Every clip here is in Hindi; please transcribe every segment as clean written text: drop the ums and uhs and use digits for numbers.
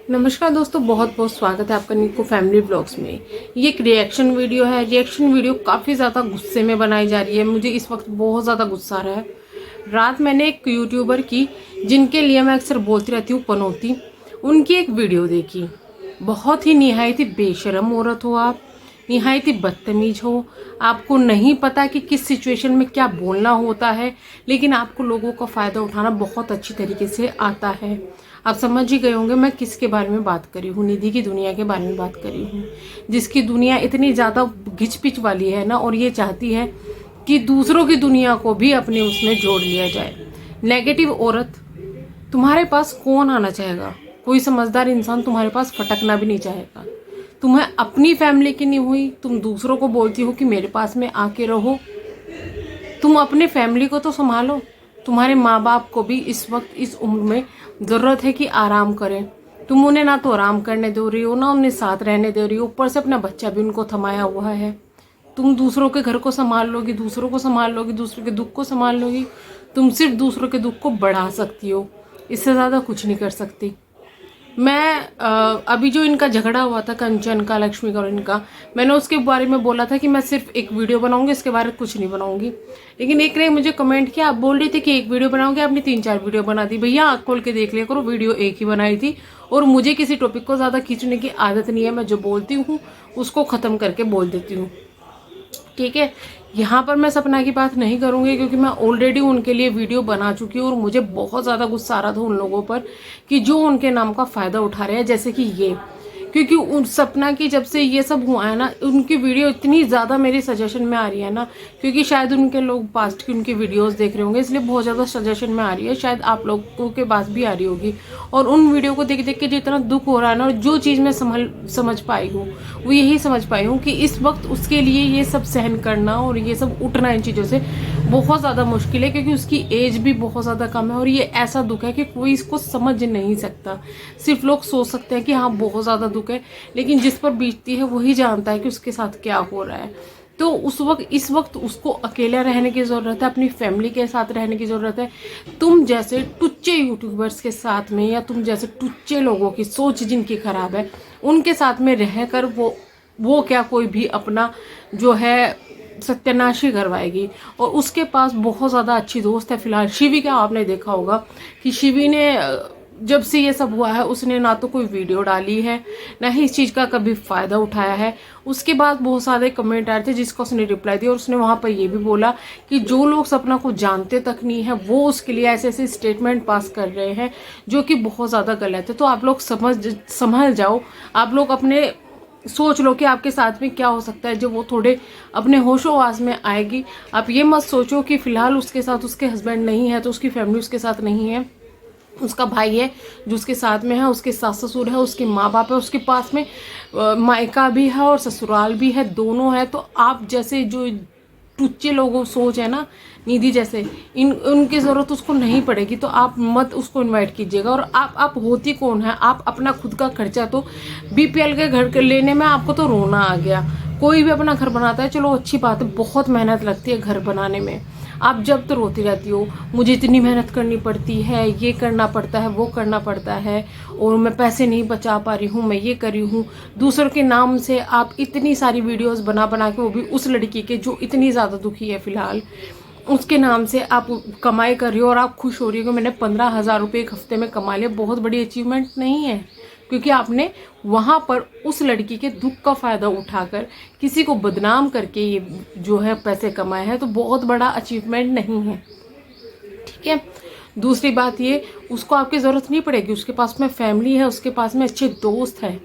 नमस्कार दोस्तों, बहुत बहुत स्वागत है आपका निको फैमिली ब्लॉग्स में। ये एक रिएक्शन वीडियो है। रिएक्शन वीडियो काफ़ी ज़्यादा गुस्से में बनाई जा रही है। मुझे इस वक्त बहुत ज़्यादा गुस्सा आ रहा है। रात मैंने एक यूट्यूबर की, जिनके लिए मैं अक्सर बोलती रहती हूँ पनौती, उनकी एक वीडियो देखी। बहुत ही निहायत ही बेशरम औरत हो आप, निहायत ही बदतमीज हो। आपको नहीं पता कि किस सिचुएशन में क्या बोलना होता है, लेकिन आपको लोगों का फ़ायदा उठाना बहुत अच्छी तरीके से आता है। आप समझ ही गए होंगे मैं किसके बारे में बात करी हूँ। निधि की दुनिया के बारे में बात करी हूँ, जिसकी दुनिया इतनी ज़्यादा घिच पिच वाली है ना, और ये चाहती है कि दूसरों की दुनिया को भी अपने उसमें जोड़ लिया जाए। नेगेटिव औरत, तुम्हारे पास कौन आना चाहेगा? कोई समझदार इंसान तुम्हारे पास फटकना भी नहीं चाहेगा। तुम्हें अपनी फैमिली की नहीं हुई, तुम दूसरों को बोलती हो कि मेरे पास में आके रहो। तुम अपने फैमिली को तो संभालो। तुम्हारे माँ बाप को भी इस वक्त इस उम्र में ज़रूरत है कि आराम करें। तुम उन्हें ना तो आराम करने दे रही हो, ना उन्हें साथ रहने दे रही हो, ऊपर से अपना बच्चा भी उनको थमाया हुआ है। तुम दूसरों के घर को संभाल लोगी, दूसरों को संभाल लोगी, दूसरों के दुख को संभाल लोगी। तुम सिर्फ दूसरों के दुख को बढ़ा सकती हो, इससे ज़्यादा कुछ नहीं कर सकती। मैं अभी जो इनका झगड़ा हुआ था कंचन का, लक्ष्मी का और इनका, मैंने उसके बारे में बोला था कि मैं सिर्फ एक वीडियो बनाऊंगी, इसके बारे में कुछ नहीं बनाऊंगी। लेकिन एक ने मुझे कमेंट किया, आप बोल रही थी कि एक वीडियो बनाओगे, आपने 3-4 वीडियो बना दी। भैया आँख खोल के देख लिया करो, वीडियो एक ही बनाई थी। और मुझे किसी टॉपिक को ज़्यादा खींचने की आदत नहीं है। मैं जो बोलती हूँ उसको ख़त्म करके बोल देती हूँ, ठीक है। यहाँ पर मैं सपना की बात नहीं करूँगी, क्योंकि मैं ऑलरेडी उनके लिए वीडियो बना चुकी हूँ और मुझे बहुत ज़्यादा गुस्सा आ रहा था उन लोगों पर कि जो उनके नाम का फ़ायदा उठा रहे हैं, जैसे कि ये। क्योंकि उन सपना की जब से ये सब हुआ है ना, उनकी वीडियो इतनी ज़्यादा मेरे सजेशन में आ रही है ना, क्योंकि शायद उनके लोग पास्ट की उनकी वीडियोस देख रहे होंगे, इसलिए बहुत ज़्यादा सजेशन में आ रही है। शायद आप लोगों के पास भी आ रही होगी। और उन वीडियो को देख देख के जितना दुख हो रहा है ना, और जो चीज़ मैं समझ पाई हूँ वो यही समझ पाई हूँ कि इस वक्त उसके लिए ये सब सहन करना और ये सब उठना इन चीज़ों से बहुत ज़्यादा मुश्किल है, क्योंकि उसकी एज भी बहुत ज़्यादा कम है। और ये ऐसा दुख है कि कोई इसको समझ नहीं सकता। सिर्फ लोग सोच सकते हैं कि हाँ बहुत ज़्यादा दुख है, लेकिन जिस पर बीतती है वही जानता है कि उसके साथ क्या हो रहा है। तो इस वक्त उसको अकेला रहने की ज़रूरत है, अपनी फैमिली के साथ रहने की ज़रूरत है। तुम जैसे टुच्चे यूट्यूबर्स के साथ में, या तुम जैसे टुच्चे लोगों की सोच जिनकी खराब है, उनके साथ में रहकर वो क्या कोई भी अपना जो है सत्यानाशी करवाएगी। और उसके पास बहुत ज़्यादा अच्छी दोस्त है फिलहाल, शिवी का आपने देखा होगा कि शिवी ने जब से ये सब हुआ है उसने ना तो कोई वीडियो डाली है, ना ही इस चीज़ का कभी फ़ायदा उठाया है। उसके बाद बहुत सारे कमेंट आए थे जिसका उसने रिप्लाई दिया, और उसने वहाँ पर ये भी बोला कि जो लोग सपना को जानते तक नहीं है वो उसके लिए ऐसे ऐसे स्टेटमेंट पास कर रहे हैं जो कि बहुत ज़्यादा गलत है। तो आप लोग समझ जाओ, आप लोग अपने सोच लो कि आपके साथ में क्या हो सकता है जब वो थोड़े अपने होशो आवाज में आएगी। आप ये मत सोचो कि फिलहाल उसके साथ उसके हस्बैंड नहीं है तो उसकी फैमिली उसके साथ नहीं है, उसका भाई है जो उसके साथ में है, उसके सास ससुर है, उसके माँ बाप है, उसके पास में मायका भी है और ससुराल भी है, दोनों है। तो आप जैसे जो टुच्चे लोगों सोच है ना, निधि जैसे, उनकी ज़रूरत उसको नहीं पड़ेगी, तो आप मत उसको इनवाइट कीजिएगा। और आप होती कौन है? आप अपना खुद का खर्चा तो बीपीएल के घर लेने में आपको तो रोना आ गया। कोई भी अपना घर बनाता है, चलो अच्छी बात है, बहुत मेहनत लगती है घर बनाने में। आप जब तो रोती रहती हो, मुझे इतनी मेहनत करनी पड़ती है, ये करना पड़ता है, वो करना पड़ता है, और मैं पैसे नहीं बचा पा रही हूँ, मैं ये कर रही हूँ। दूसरों के नाम से आप इतनी सारी वीडियोस बना बना के, वो भी उस लड़की के जो इतनी ज़्यादा दुखी है फिलहाल, उसके नाम से आप कमाई कर रही हो और आप खुश हो रही हो कि मैंने 15,000 रुपये एक हफ्ते में कमा लिया। बहुत बड़ी अचीवमेंट नहीं है, क्योंकि आपने वहाँ पर उस लड़की के दुख का फ़ायदा उठाकर किसी को बदनाम करके ये जो है पैसे कमाए हैं, तो बहुत बड़ा अचीवमेंट नहीं है, ठीक है। दूसरी बात ये, उसको आपकी ज़रूरत नहीं पड़ेगी, उसके पास में फैमिली है, उसके पास में अच्छे दोस्त हैं।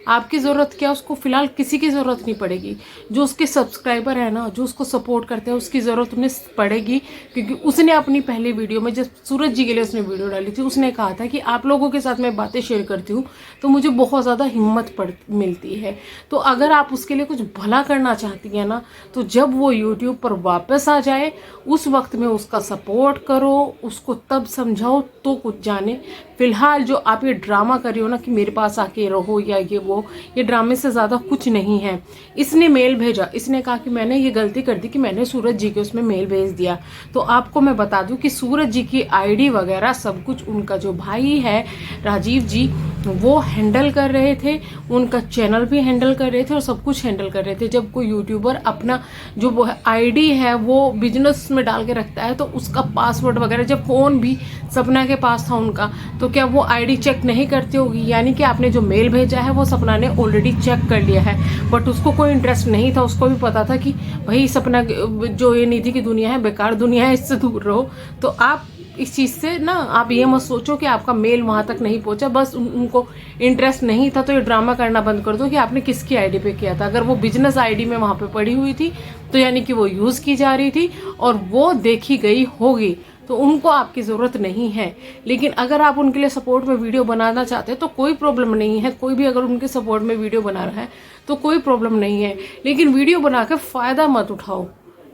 आपकी ज़रूरत क्या, उसको फ़िलहाल किसी की ज़रूरत नहीं पड़ेगी। जो उसके सब्सक्राइबर है ना, जो उसको सपोर्ट करते हैं, उसकी ज़रूरत उन्हें पड़ेगी। क्योंकि उसने अपनी पहली वीडियो में, जब सूरज जी के लिए उसने वीडियो डाली थी, उसने कहा था कि आप लोगों के साथ मैं बातें शेयर करती हूँ तो मुझे बहुत ज़्यादा हिम्मत मिलती है। तो अगर आप उसके लिए कुछ भला करना चाहती हैं ना, तो जब वो यूट्यूब पर वापस आ जाए उस वक्त में उसका सपोर्ट करो, उसको तब समझाओ तो कुछ जाने। फिलहाल जो आप ये ड्रामा कर रही हो ना कि मेरे पास आके रहो या ये वो, ये ड्रामे से ज़्यादा कुछ नहीं है। इसने मेल भेजा, इसने कहा कि मैंने ये गलती कर दी कि मैंने सूरज जी के उसमें मेल भेज दिया। तो आपको मैं बता दूं कि सूरज जी की आईडी वगैरह सब कुछ उनका जो भाई है राजीव जी वो हैंडल कर रहे थे, उनका चैनल भी हैंडल कर रहे थे और सब कुछ हैंडल कर रहे थे। जब कोई यूट्यूबर अपना जो आईडी है वो बिजनेस में डाल के रखता है तो उसका पासवर्ड वगैरह, जब फ़ोन भी सपना के पास था उनका, तो क्या वो आईडी चेक नहीं करती होगी? यानी कि आपने जो मेल भेजा है वो सपना ने ऑलरेडी चेक कर लिया है, बट उसको कोई इंटरेस्ट नहीं था। उसको भी पता था कि भाई सपना जो ये निधि की दुनिया है बेकार दुनिया है, इससे दूर रहो। तो आप इस चीज़ से ना, आप ये मत सोचो कि आपका मेल वहां तक नहीं पहुंचा, बस उनको इंटरेस्ट नहीं था। तो ये ड्रामा करना बंद कर दो कि आपने किसकी आईडी पे किया था। अगर वो बिजनेस आईडी में वहां पे पड़ी हुई थी तो यानी कि वो यूज की जा रही थी और वो देखी गई होगी, तो उनको आपकी ज़रूरत नहीं है। लेकिन अगर आप उनके लिए सपोर्ट में वीडियो बनाना चाहते हैं तो कोई प्रॉब्लम नहीं है। कोई भी अगर उनके सपोर्ट में वीडियो बना रहा है तो कोई प्रॉब्लम नहीं है, लेकिन वीडियो बना के फ़ायदा मत उठाओ।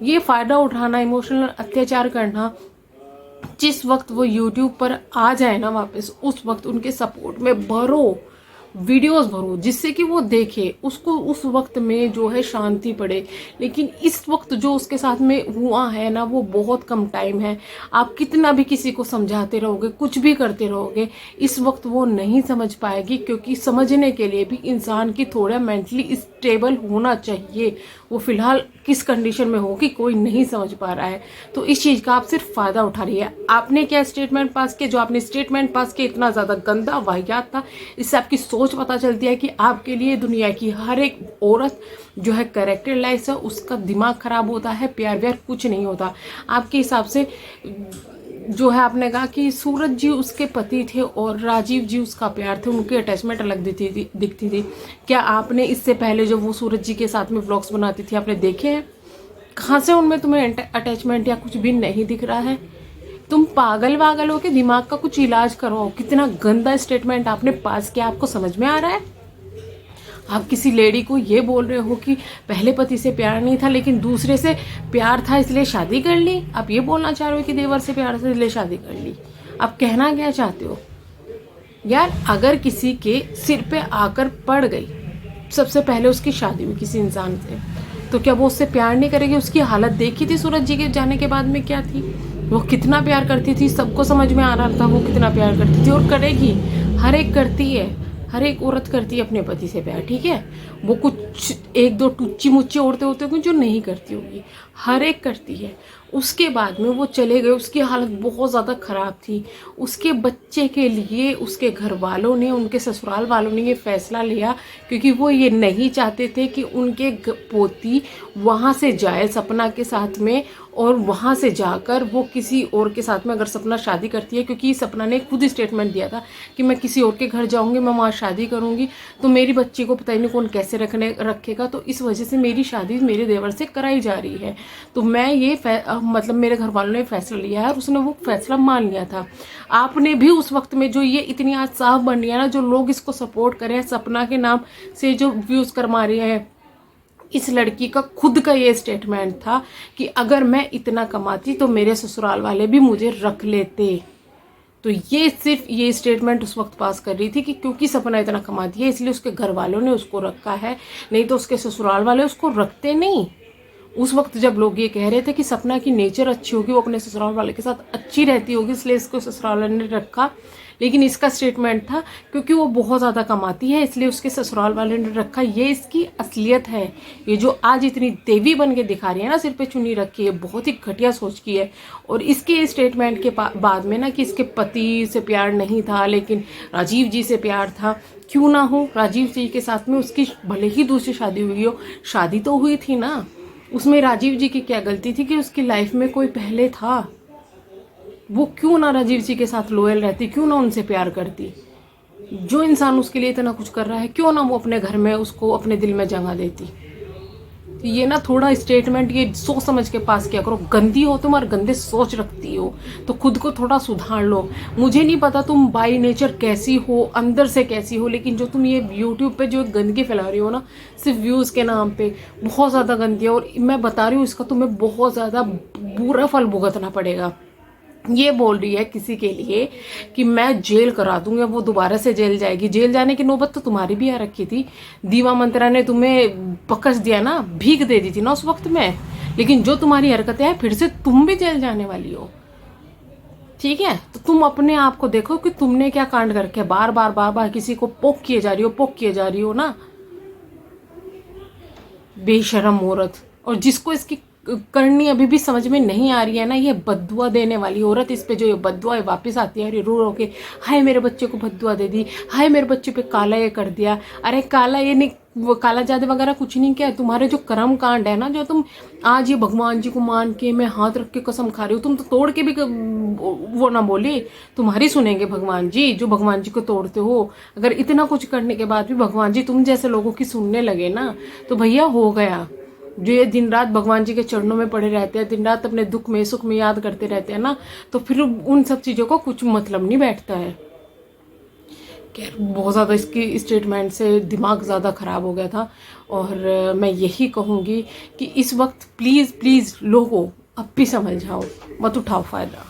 ये फ़ायदा उठाना, इमोशनल अत्याचार करना, जिस वक्त वो यूट्यूब पर आ जाए ना वापस, उस वक्त उनके सपोर्ट में भरो, वीडियोस भरो, जिससे कि वो देखे, उसको उस वक्त में जो है शांति पड़े। लेकिन इस वक्त जो उसके साथ में हुआ है ना, वो बहुत कम टाइम है। आप कितना भी किसी को समझाते रहोगे, कुछ भी करते रहोगे, इस वक्त वो नहीं समझ पाएगी, क्योंकि समझने के लिए भी इंसान की थोड़ा मेंटली स्टेबल होना चाहिए। वो फिलहाल किस कंडीशन में हो कि कोई नहीं समझ पा रहा है। तो इस चीज़ का आप सिर्फ फ़ायदा उठा रही है। आपने क्या स्टेटमेंट पास किया, जो आपने स्टेटमेंट पास किया इतना ज़्यादा गंदा वाहियात था। इससे आपकी सोच पता चलती है कि आपके लिए दुनिया की हर एक औरत जो है कैरेक्टरलेस है, उसका दिमाग खराब होता है, प्यार व्यार कुछ नहीं होता आपके हिसाब से। जो है आपने कहा कि सूरज जी उसके पति थे और राजीव जी उसका प्यार थे, उनकी अटैचमेंट अलग दिखती थी। क्या आपने इससे पहले जो वो सूरज जी के साथ में व्लॉग्स बनाती थी आपने देखे हैं? कहाँ से उनमें तुम्हें अटैचमेंट या कुछ भी नहीं दिख रहा है? तुम पागल वागल हो के दिमाग का कुछ इलाज करो। कितना गंदा स्टेटमेंट आपने पास किया, आपको समझ में आ रहा है? आप किसी लेडी को ये बोल रहे हो कि पहले पति से प्यार नहीं था लेकिन दूसरे से प्यार था इसलिए शादी कर ली। आप ये बोलना चाह रहे हो कि देवर से प्यार से इसलिए शादी कर ली। आप कहना क्या चाहते हो यार? अगर किसी के सिर पे आकर पड़ गई, सबसे पहले उसकी शादी हुई किसी इंसान से, तो क्या वो उससे प्यार नहीं करेगी? उसकी हालत देखी थी सूरज जी के जाने के बाद में क्या थी? वो कितना प्यार करती थी, सबको समझ में आ रहा था वो कितना प्यार करती थी, और करेगी। हर एक करती है, हर एक औरत करती है अपने पति से प्यार, ठीक है? वो कुछ एक दो टुच्ची मुच्ची औरतें होती होंगी जो नहीं करती होगी, हर एक करती है। उसके बाद में वो चले गए, उसकी हालत बहुत ज़्यादा ख़राब थी। उसके बच्चे के लिए उसके घर वालों ने, उनके ससुराल वालों ने ये फैसला लिया, क्योंकि वो ये नहीं चाहते थे कि उनके पोती वहाँ से जाए सपना के साथ में, और वहाँ से जाकर वो किसी और के साथ में, अगर सपना शादी करती है, क्योंकि सपना ने खुद ही स्टेटमेंट दिया था कि मैं किसी और के घर जाऊँगी, मैं वहाँ शादी करूँगी तो मेरी बच्ची को पता ही नहीं कौन कैसे रखेगा, तो इस वजह से मेरी शादी मेरे देवर से कराई जा रही है। तो मैं ये मतलब मेरे घर वालों ने फैसला लिया है, और उसने वो फैसला मान लिया था। आपने भी उस वक्त में जो ये इतनी आज साफ बन रही है ना, जो लोग इसको सपोर्ट करें, सपना के नाम से जो व्यूज़ करवा रहे हैं, इस लड़की का खुद का ये स्टेटमेंट था कि अगर मैं इतना कमाती तो मेरे ससुराल वाले भी मुझे रख लेते। तो ये सिर्फ ये स्टेटमेंट उस वक्त पास कर रही थी कि क्योंकि सपना इतना कमाती है इसलिए उसके घर वालों ने उसको रखा है, नहीं तो उसके ससुराल वाले उसको रखते नहीं। उस वक्त जब लोग ये कह रहे थे कि सपना की नेचर अच्छी होगी, वो अपने ससुराल वाले के साथ अच्छी रहती होगी, इसलिए इसको ससुराल वाले ने रखा। लेकिन इसका स्टेटमेंट था क्योंकि वो बहुत ज़्यादा कमाती है इसलिए उसके ससुराल वाले ने रखा। ये इसकी असलियत है। ये जो आज इतनी देवी बन के दिखा रही है ना, सिर पे चुन्नी रखी है, बहुत ही घटिया सोच की है। और इसके स्टेटमेंट के बाद में ना कि इसके पति से प्यार नहीं था लेकिन राजीव जी से प्यार था, क्यों ना हो, राजीव जी के साथ में उसकी भले ही दूसरी शादी हुई हो, शादी तो हुई थी ना। उसमें राजीव जी की क्या गलती थी कि उसकी लाइफ में कोई पहले था? वो क्यों ना राजीव जी के साथ लॉयल रहती, क्यों ना उनसे प्यार करती? जो इंसान उसके लिए इतना कुछ कर रहा है, क्यों ना वो अपने घर में उसको अपने दिल में जगह देती? तो ये ना थोड़ा स्टेटमेंट ये सोच समझ के पास किया करो। गंदी हो तुम और गंदे सोच रखती हो तो खुद को थोड़ा सुधार लो। मुझे नहीं पता तुम बाई नेचर कैसी हो, अंदर से कैसी हो, लेकिन जो तुम ये यूट्यूब पे जो गंदगी फैला रही हो ना सिर्फ व्यूज़ के नाम पे, बहुत ज़्यादा गंदी है। और मैं बता रही हूँ इसका तुम्हें बहुत ज़्यादा बुरा फल भुगतना पड़ेगा। ये बोल रही है किसी के लिए कि मैं जेल करा दूंगी, वो दोबारा से जेल जाएगी। जेल जाने की नौबत तो तुम्हारी भी आ रखी थी। दीवा मंत्रा ने तुम्हें पकड़ दिया ना, भीख दे दी थी ना उस वक्त में। लेकिन जो तुम्हारी हरकतें हैं, फिर से तुम भी जेल जाने वाली हो। ठीक है, तो तुम अपने आप को देखो कि तुमने क्या कांड करके बार बार किसी को पोक किए जा रही हो ना, बेशरम औरत। और जिसको इसकी करनी अभी भी समझ में नहीं आ रही है ना, ये बद्दुआ देने वाली औरत, इस पे जो ये बद्दुआ वापस आती है, रो रो के, हाय मेरे बच्चे को बद्दुआ दे दी, हाय मेरे बच्चे पे काला ये कर दिया। अरे काला ये नहीं, वो काला जादू वगैरह कुछ नहीं किया। तुम्हारे जो कर्म कांड है ना, जो तुम आज ये भगवान जी को मान के मैं हाथ रख के कसम खा रही हूँ, तुम तो तोड़ के भी वो ना बोली, तुम्हारी सुनेंगे भगवान जी, जो भगवान जी को तोड़ते हो। अगर इतना कुछ करने के बाद भी भगवान जी तुम जैसे लोगों की सुनने लगे ना, तो भैया हो गया। जो ये दिन रात भगवान जी के चरणों में पड़े रहते हैं, दिन रात अपने दुख में सुख में याद करते रहते हैं ना, तो फिर उन सब चीज़ों को कुछ मतलब नहीं बैठता है। खैर, बहुत ज़्यादा इसकी स्टेटमेंट से दिमाग ज़्यादा ख़राब हो गया था। और मैं यही कहूँगी कि इस वक्त प्लीज़ प्लीज़ लोगों अब भी समझ जाओ, मत उठाओ फ़ायदा।